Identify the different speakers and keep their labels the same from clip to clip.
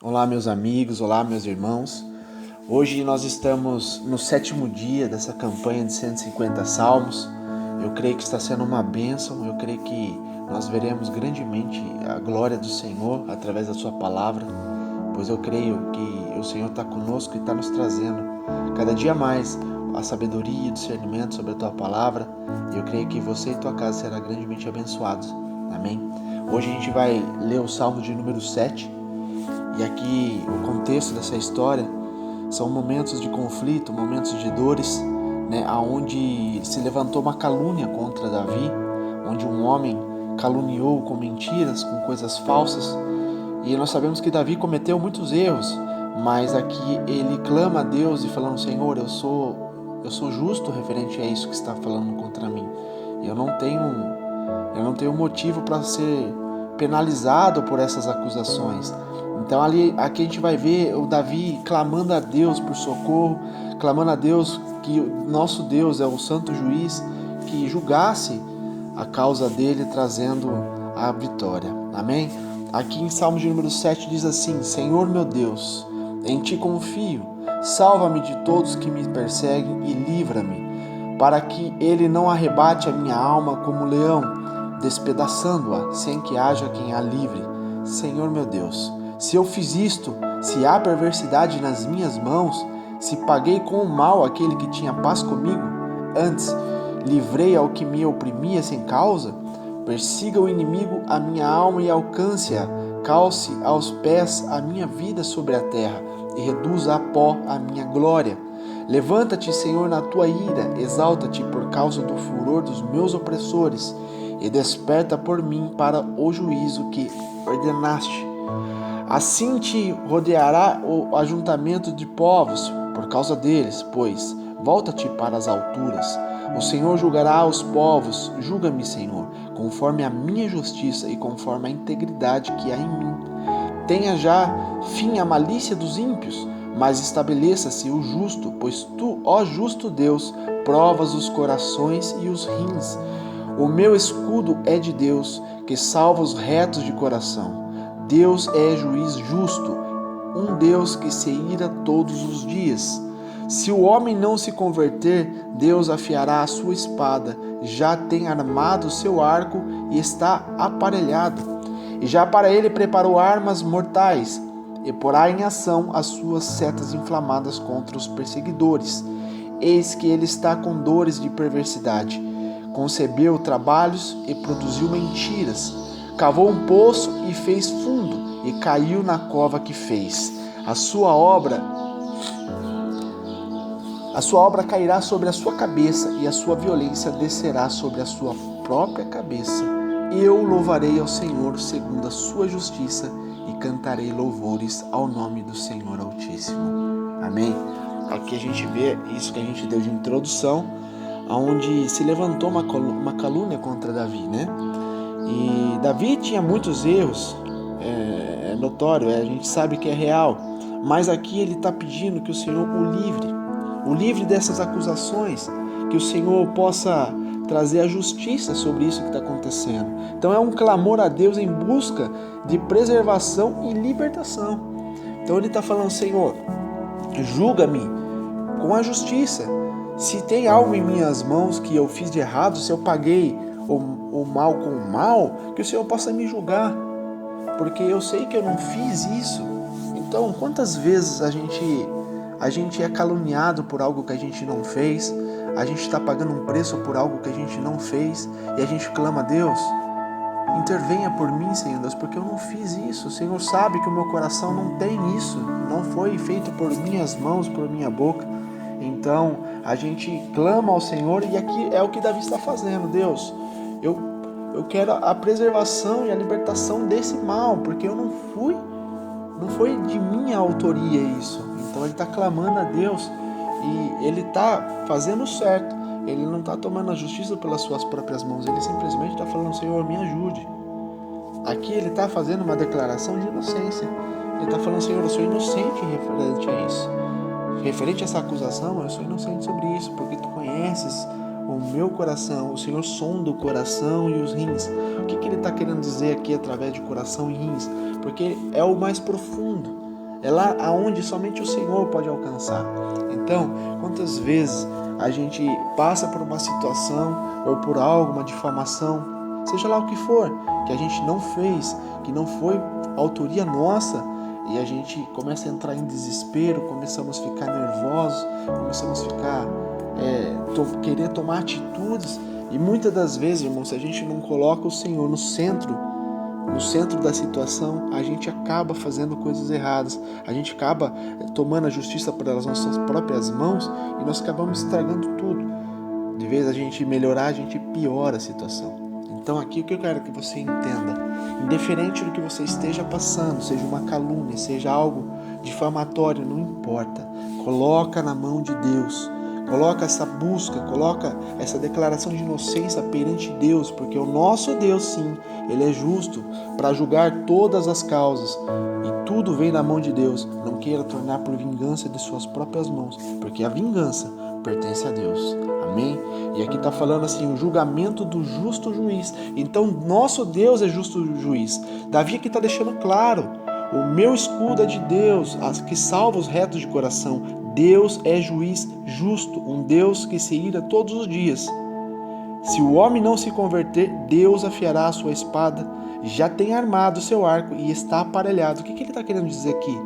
Speaker 1: Olá, meus amigos, olá, meus irmãos. Hoje nós estamos no 7º dia dessa campanha de 150 salmos. Eu creio que está sendo uma bênção, eu creio que nós veremos grandemente a glória do Senhor através da sua palavra, pois eu creio que o Senhor está conosco e está nos trazendo cada dia mais a sabedoria e o discernimento sobre a tua palavra. E eu creio que você e tua casa serão grandemente abençoados. Amém? Hoje a gente vai ler o Salmo de número 7. E aqui o contexto dessa história são momentos de conflito, momentos de dores, onde se levantou uma calúnia contra Davi, onde um homem caluniou com mentiras, com coisas falsas. E nós sabemos que Davi cometeu muitos erros, mas aqui ele clama a Deus e falando: Senhor, eu sou justo referente a isso que está falando contra mim. Eu não tenho motivo para ser penalizado por essas acusações. Então aqui a gente vai ver o Davi clamando a Deus por socorro, clamando a Deus que o nosso Deus é o santo juiz, que julgasse a causa dele, trazendo a vitória. Amém? Aqui em Salmo de número 7 diz assim: Senhor meu Deus, em ti confio, salva-me de todos que me perseguem e livra-me, para que ele não arrebate a minha alma como leão, despedaçando-a, sem que haja quem a livre. Senhor meu Deus, se eu fiz isto, se há perversidade nas minhas mãos, se paguei com o mal aquele que tinha paz comigo, antes livrei ao que me oprimia sem causa, persiga o inimigo a minha alma e alcance-a, calce aos pés a minha vida sobre a terra e reduza a pó a minha glória. Levanta-te, Senhor, na tua ira, exalta-te por causa do furor dos meus opressores e desperta por mim para o juízo que ordenaste. Assim te rodeará o ajuntamento de povos por causa deles, pois volta-te para as alturas. O Senhor julgará os povos, julga-me, Senhor, conforme a minha justiça e conforme a integridade que há em mim. Tenha já fim a malícia dos ímpios, mas estabeleça-se o justo, pois tu, ó justo Deus, provas os corações e os rins. O meu escudo é de Deus, que salva os retos de coração. Deus é juiz justo, um Deus que se ira todos os dias. Se o homem não se converter, Deus afiará a sua espada, já tem armado o seu arco e está aparelhado. E já para ele preparou armas mortais, e porá em ação as suas setas inflamadas contra os perseguidores. Eis que ele está com dores de perversidade. Concebeu trabalhos e produziu mentiras. Cavou um poço e fez fundo, e caiu na cova que fez. A sua obra cairá sobre a sua cabeça, e a sua violência descerá sobre a sua própria cabeça. Eu louvarei ao Senhor segundo a sua justiça, e cantarei louvores ao nome do Senhor Altíssimo. Amém? Aqui a gente vê isso que a gente deu de introdução, onde se levantou uma calúnia contra Davi, né? E Davi tinha muitos erros, é notório, a gente sabe que é real, mas aqui ele está pedindo que o Senhor o livre dessas acusações, que o Senhor possa trazer a justiça sobre isso que está acontecendo. Então é um clamor a Deus em busca de preservação e libertação. Então ele está falando: Senhor, julga-me com a justiça. Se tem algo em minhas mãos que eu fiz de errado, se eu paguei o mal com o mal, que o Senhor possa me julgar, porque eu sei que eu não fiz isso. Então, quantas vezes a gente é caluniado por algo que a gente não fez, a gente está pagando um preço por algo que a gente não fez, e a gente clama a Deus: intervenha por mim, Senhor Deus, porque eu não fiz isso. O Senhor sabe que o meu coração não tem isso, não foi feito por minhas mãos, por minha boca. Então a gente clama ao Senhor, e aqui é o que Davi está fazendo. Deus, eu quero a preservação e a libertação desse mal, porque eu não foi de minha autoria isso. Então ele está clamando a Deus, e ele está fazendo certo. Ele não está tomando a justiça pelas suas próprias mãos, ele simplesmente está falando: Senhor, me ajude. Aqui ele está fazendo uma declaração de inocência. Ele está falando: Senhor, eu sou inocente referente a isso. Referente a essa acusação, eu sou inocente sobre isso, porque tu conheces o meu coração, o Senhor sonda o coração e os rins. O que ele está querendo dizer aqui através de coração e rins? Porque é o mais profundo. É lá aonde somente o Senhor pode alcançar. Então, quantas vezes a gente passa por uma situação ou por algo, uma difamação, seja lá o que for, que a gente não fez, que não foi autoria nossa, e a gente começa a entrar em desespero, começamos a ficar nervosos, começamos a ficar querer tomar atitudes, e muitas das vezes, irmão, se a gente não coloca o Senhor no centro da situação, a gente acaba fazendo coisas erradas, a gente acaba tomando a justiça pelas nossas próprias mãos e nós acabamos estragando tudo. De vez a gente melhorar, a gente piora a situação. Então aqui o que eu quero que você entenda, indiferente do que você esteja passando, seja uma calúnia, seja algo difamatório, não importa, coloca na mão de Deus. Coloca essa busca, coloca essa declaração de inocência perante Deus, porque o nosso Deus, sim, Ele é justo para julgar todas as causas e tudo vem da mão de Deus. Não queira tornar por vingança de suas próprias mãos, porque a vingança pertence a Deus. Amém? E aqui está falando assim, o julgamento do justo juiz. Então, nosso Deus é justo juiz. Davi aqui está deixando claro, o meu escudo é de Deus, que salva os retos de coração. Deus é juiz justo, um Deus que se ira todos os dias. Se o homem não se converter, Deus afiará a sua espada, já tem armado o seu arco e está aparelhado. O que ele está querendo dizer aqui?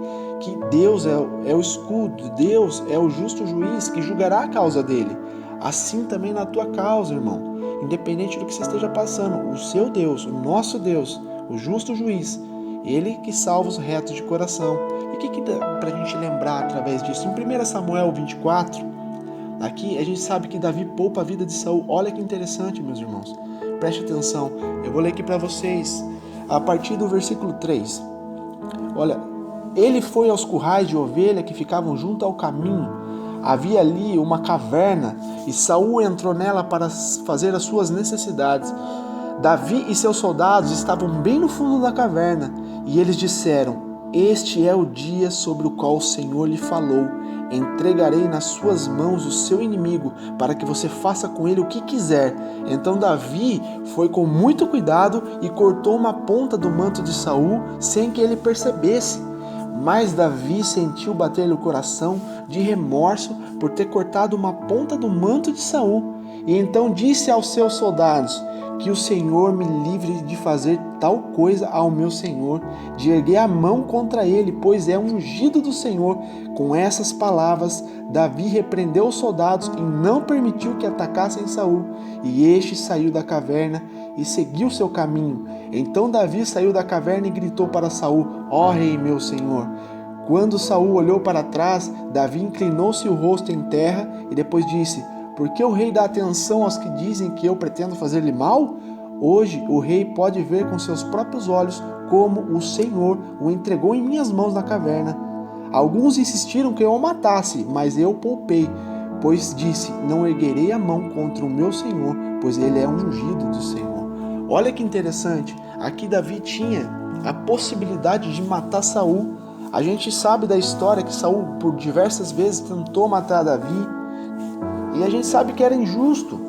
Speaker 1: Que Deus é o escudo, Deus é o justo juiz que julgará a causa dele. Assim também na tua causa, irmão. Independente do que você esteja passando, o seu Deus, o nosso Deus, o justo juiz, Ele que salva os retos de coração. E o que dá para a gente lembrar através disso? Em 1 Samuel 24, aqui a gente sabe que Davi poupa a vida de Saul. Olha que interessante, meus irmãos. Preste atenção. Eu vou ler aqui para vocês a partir do versículo 3. Olha, ele foi aos currais de ovelha que ficavam junto ao caminho. Havia ali uma caverna e Saul entrou nela para fazer as suas necessidades. Davi e seus soldados estavam bem no fundo da caverna e eles disseram: este é o dia sobre o qual o Senhor lhe falou. Entregarei nas suas mãos o seu inimigo, para que você faça com ele o que quiser. Então Davi foi com muito cuidado e cortou uma ponta do manto de Saul, sem que ele percebesse. Mas Davi sentiu bater-lhe o coração de remorso por ter cortado uma ponta do manto de Saul. E então disse aos seus soldados: que o Senhor me livre de fazer tal coisa ao meu Senhor, de erguer a mão contra ele, pois é ungido do Senhor. Com essas palavras, Davi repreendeu os soldados e não permitiu que atacassem Saul. E este saiu da caverna e seguiu seu caminho. Então Davi saiu da caverna e gritou para Saul: ó rei, meu senhor. Quando Saul olhou para trás, Davi inclinou-se o rosto em terra e depois disse: por que o rei dá atenção aos que dizem que eu pretendo fazer-lhe mal? Hoje o rei pode ver com seus próprios olhos como o Senhor o entregou em minhas mãos na caverna. Alguns insistiram que eu o matasse, mas eu poupei, pois disse: não erguerei a mão contra o meu Senhor, pois ele é ungido do Senhor. Olha que interessante, aqui Davi tinha a possibilidade de matar Saul. A gente sabe da história que Saul por diversas vezes tentou matar Davi, e a gente sabe que era injusto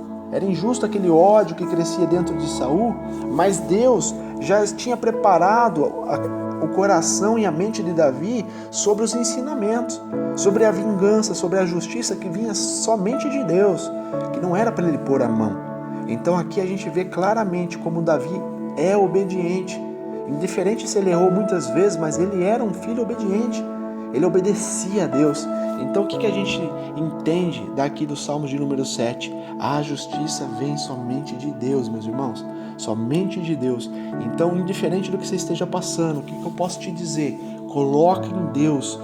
Speaker 1: aquele ódio que crescia dentro de Saul, mas Deus já tinha preparado o coração e a mente de Davi sobre os ensinamentos, sobre a vingança, sobre a justiça que vinha somente de Deus, que não era para ele pôr a mão. Então aqui a gente vê claramente como Davi é obediente, indiferente se ele errou muitas vezes, mas ele era um filho obediente. Ele obedecia a Deus. Então o que a gente entende daqui do Salmo de número 7? A justiça vem somente de Deus, meus irmãos. Somente de Deus. Então, indiferente do que você esteja passando, o que eu posso te dizer? Coloque em Deus.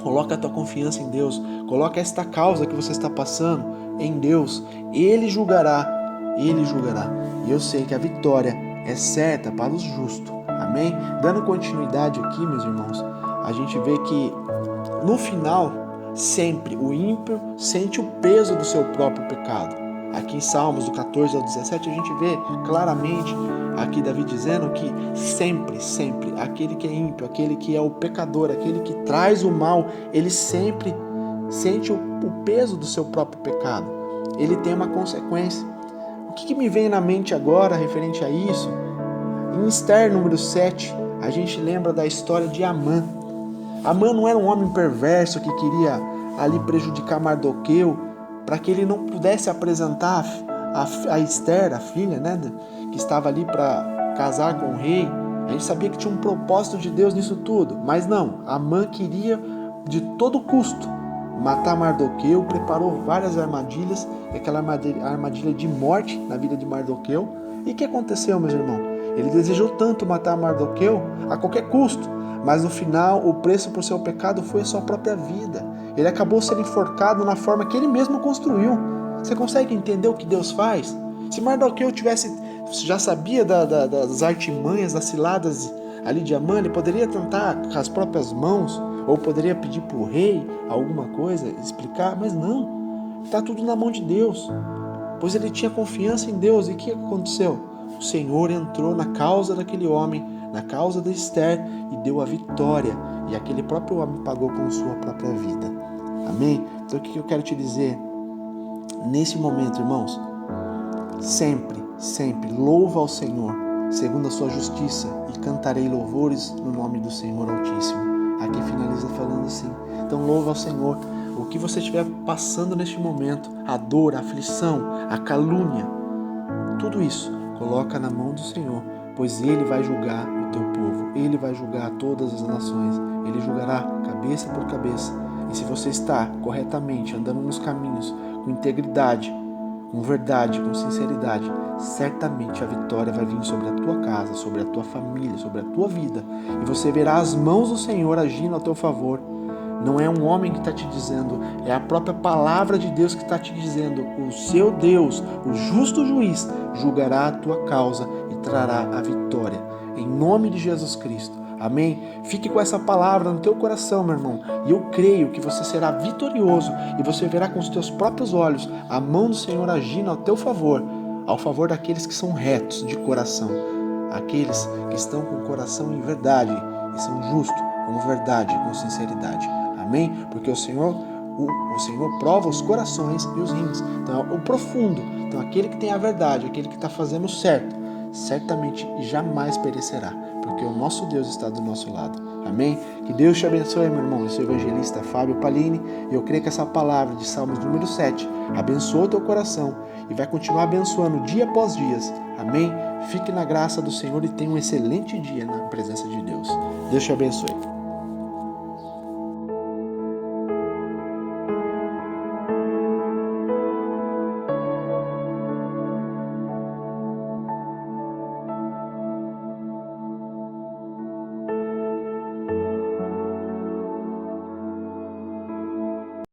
Speaker 1: Coloque a tua confiança em Deus. Coloque esta causa que você está passando em Deus. Ele julgará. Ele julgará. E eu sei que a vitória é certa para os justos. Amém? Dando continuidade aqui, meus irmãos, a gente vê que no final, sempre o ímpio sente o peso do seu próprio pecado. Aqui em Salmos, do 14 ao 17, a gente vê claramente aqui Davi dizendo que sempre, aquele que é ímpio, aquele que é o pecador, aquele que traz o mal, ele sempre sente o peso do seu próprio pecado. Ele tem uma consequência. O que me vem na mente agora referente a isso? Em Esther número 7, a gente lembra da história de Amã. Amã não era um homem perverso que queria ali prejudicar Mardoqueu para que ele não pudesse apresentar a Esther, a filha, né, que estava ali para casar com o rei. A gente sabia que tinha um propósito de Deus nisso tudo, mas não, Amã queria de todo custo matar Mardoqueu, preparou várias armadilhas, aquela armadilha de morte na vida de Mardoqueu. E o que aconteceu, meus irmãos? Ele desejou tanto matar Mardoqueu a qualquer custo, mas no final o preço por seu pecado foi a sua própria vida. Ele acabou sendo enforcado na forma que ele mesmo construiu. Você consegue entender o que Deus faz? Se Mardoqueu já sabia das artimanhas, das ciladas ali de Amã, ele poderia tentar com as próprias mãos, ou poderia pedir para o rei alguma coisa, explicar, mas não. Está tudo na mão de Deus, pois ele tinha confiança em Deus. E o que aconteceu? O Senhor entrou na causa daquele homem, na causa de Esther, e deu a vitória. E aquele próprio homem pagou com sua própria vida. Amém? Então o que eu quero te dizer? Nesse momento, irmãos, sempre louva ao Senhor, segundo a sua justiça, e cantarei louvores no nome do Senhor Altíssimo. Aqui finaliza falando assim. Então louva ao Senhor. O que você estiver passando neste momento, a dor, a aflição, a calúnia, tudo isso, coloca na mão do Senhor, pois Ele vai julgar o teu povo, Ele vai julgar todas as nações, Ele julgará cabeça por cabeça. E se você está corretamente andando nos caminhos, com integridade, com verdade, com sinceridade, certamente a vitória vai vir sobre a tua casa, sobre a tua família, sobre a tua vida. E você verá as mãos do Senhor agindo a teu favor. Não é um homem que está te dizendo, é a própria palavra de Deus que está te dizendo. O seu Deus, o justo juiz, julgará a tua causa e trará a vitória. Em nome de Jesus Cristo. Amém? Fique com essa palavra no teu coração, meu irmão. E eu creio que você será vitorioso e você verá com os teus próprios olhos a mão do Senhor agindo ao teu favor, ao favor daqueles que são retos de coração, aqueles que estão com o coração em verdade e são justos, com verdade, com sinceridade. Amém? Porque o Senhor prova os corações e os rins. Então, o profundo. Então, aquele que tem a verdade, aquele que está fazendo certo, certamente jamais perecerá, porque o nosso Deus está do nosso lado. Amém? Que Deus te abençoe, meu irmão. Eu sou o evangelista Fábio Palini e eu creio que essa palavra de Salmos número 7 abençoa o teu coração e vai continuar abençoando dia após dia. Amém? Fique na graça do Senhor e tenha um excelente dia na presença de Deus. Deus te abençoe.